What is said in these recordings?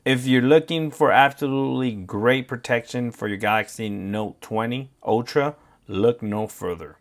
If you're looking for absolutely great protection for your Galaxy Note 20 Ultra, look no further.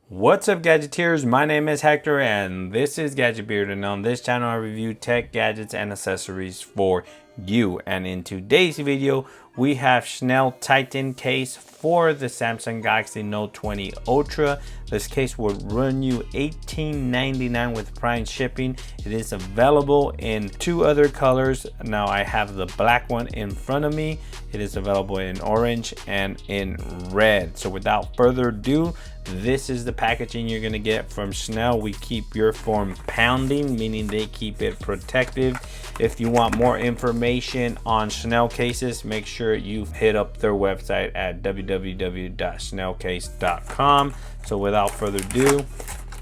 What's up, Gadgeteers? My name is Hector and this is Gadget Beard, and on this channel I review tech, gadgets, and accessories for you. And in today's video we have Schnail Titan case for the Samsung Galaxy Note 20 Ultra. This case would run you $18.99 with Prime shipping. It is available in two other colors. Now I have the black one in front of me. It is available in orange and in red. So without further ado, this is the packaging you're gonna get from Schnail. We keep your phone pounding, meaning they keep it protective. If you want more information on Schnail cases, make sure you hit up their website at www.schnailcase.com. So without further ado,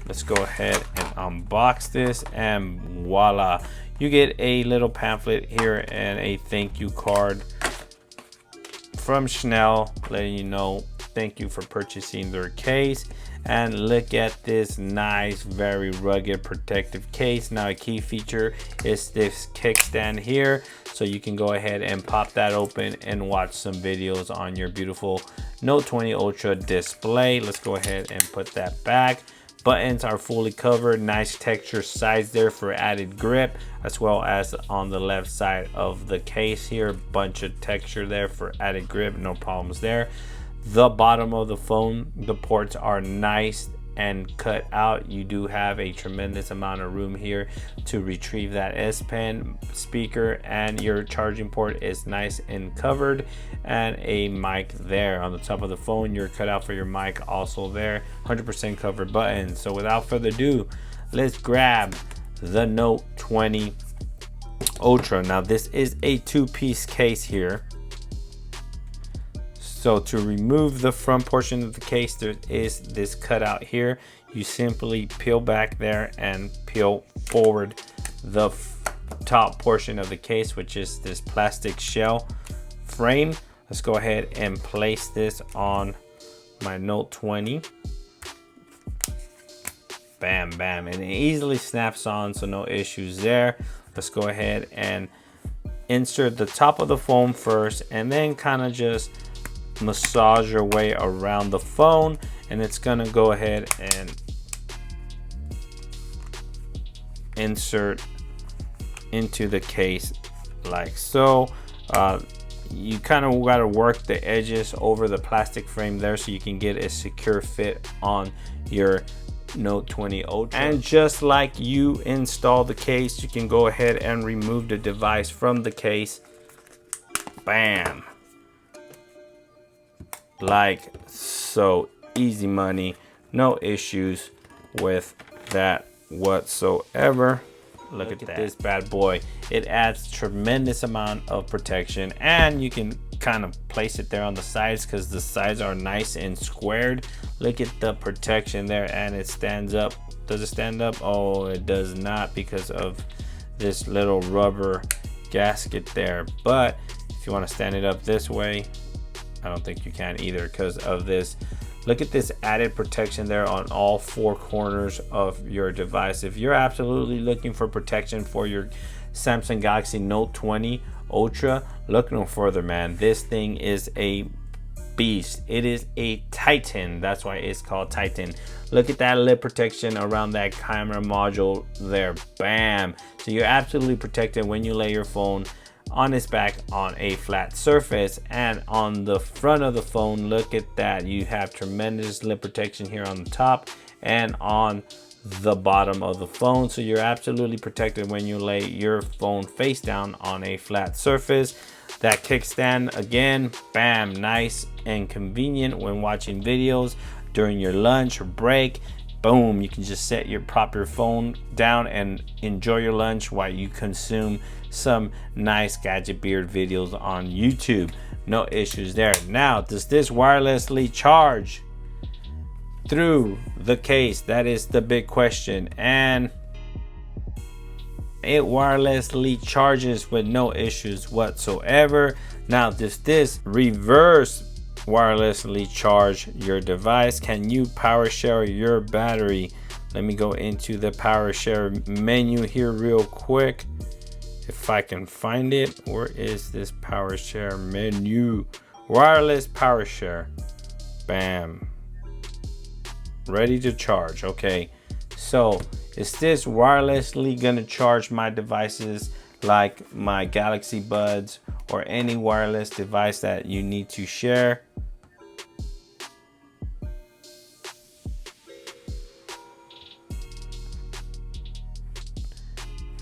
let's go ahead and unbox this, and voila, you get a little pamphlet here and a thank you card from Schnail letting you know thank you for purchasing their case. And look at this nice, very rugged protective case. Now a key feature is this kickstand here, so you can go ahead and pop that open and watch some videos on your beautiful Note 20 Ultra display. Let's go ahead and put that back. Buttons are fully covered, nice texture sides there for added grip, as well as on the left side of the case here, bunch of texture there for added grip, no problems there. The bottom of the phone, the ports are nice and cut out. You do have a tremendous amount of room here to retrieve that S Pen speaker, and your charging port is nice and covered, and a mic there on the top of the phone. Your cutout for your mic also there, 100% covered button. So without further ado, let's grab the Note 20 Ultra. Now this is a two-piece case here. So to remove the front portion of the case, there is this cutout here. You simply peel back there and peel forward the top portion of the case, which is this plastic shell frame. Let's go ahead and place this on my Note 20. Bam, bam, and it easily snaps on, so no issues there. Let's go ahead and insert the top of the phone first, and then kind of just massage your way around the phone, and it's gonna go ahead and insert into the case like so. You kind of got to work the edges over the plastic frame there so you can get a secure fit on your Note 20 Ultra. And just like you install the case, you can go ahead and remove the device from the case. Bam, like so. Easy money, no issues with that whatsoever. Look at this bad boy. It adds tremendous amount of protection, and you can kind of place it there on the sides because the sides are nice and squared. Look at the protection there, and it stands up. Does it stand up? Oh, it does not, because of this little rubber gasket there. But if you want to stand it up this way, I don't think you can either because of this. Look at this added protection there on all four corners of your device. If you're absolutely looking for protection for your Samsung Galaxy Note 20 Ultra, look no further, man. This thing is a beast. It is a Titan. That's why it's called Titan. Look at that lip protection around that camera module there. Bam. So you're absolutely protected when you lay your phone on its back on a flat surface. And on the front of the phone, look at that, you have tremendous lip protection here on the top and on the bottom of the phone. So you're absolutely protected when you lay your phone face down on a flat surface. That kickstand, again, bam, nice and convenient when watching videos during your lunch or break. Boom, you can just prop your phone down and enjoy your lunch while you consume some nice Gadget Beard videos on YouTube. No issues there. Now, does this wirelessly charge through the case? That is the big question. And it wirelessly charges with no issues whatsoever. Now, does this reverse wirelessly charge your device? Can you power share your battery? Let me go into the power share menu here real quick. If I can find it, where is this power share menu? Wireless power share. Bam. Ready to charge. Okay. So is this wirelessly gonna charge my devices like my Galaxy Buds or any wireless device that you need to share?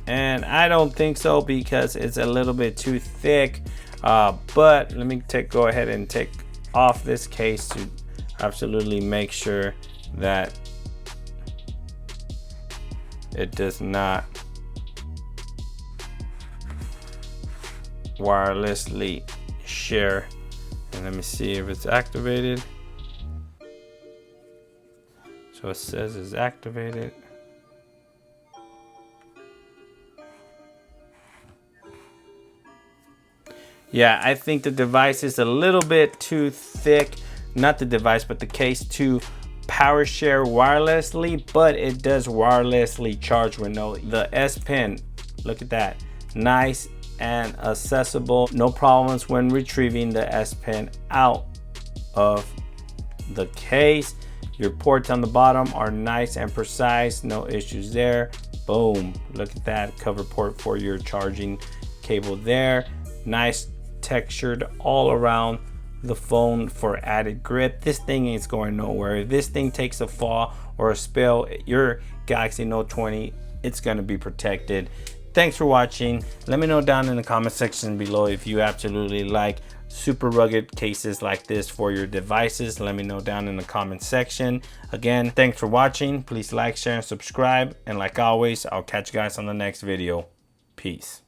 And I don't think so, because it's a little bit too thick. But let me go ahead and take off this case to absolutely make sure that it does not wirelessly share. And let me see if it's activated. So it says it's activated. Yeah, I think the device is a little bit too thick. Not the device, but the case to power share wirelessly, but it does wirelessly charge with the S Pen. Look at that. Nice and accessible. No problems when retrieving the S Pen out of the case. Your ports on the bottom are nice and precise. No issues there. Boom. Look at that cover port for your charging cable there. Nice textured all around the phone for added grip. This thing ain't going nowhere. If this thing takes a fall or a spill, your Galaxy Note 20, it's going to be protected. Thanks for watching. Let me know down in the comment section below if you absolutely like super rugged cases like this for your devices. Let me know down in the comment section. Again, thanks for watching. Please like, share, and subscribe. And like always, I'll catch you guys on the next video. Peace.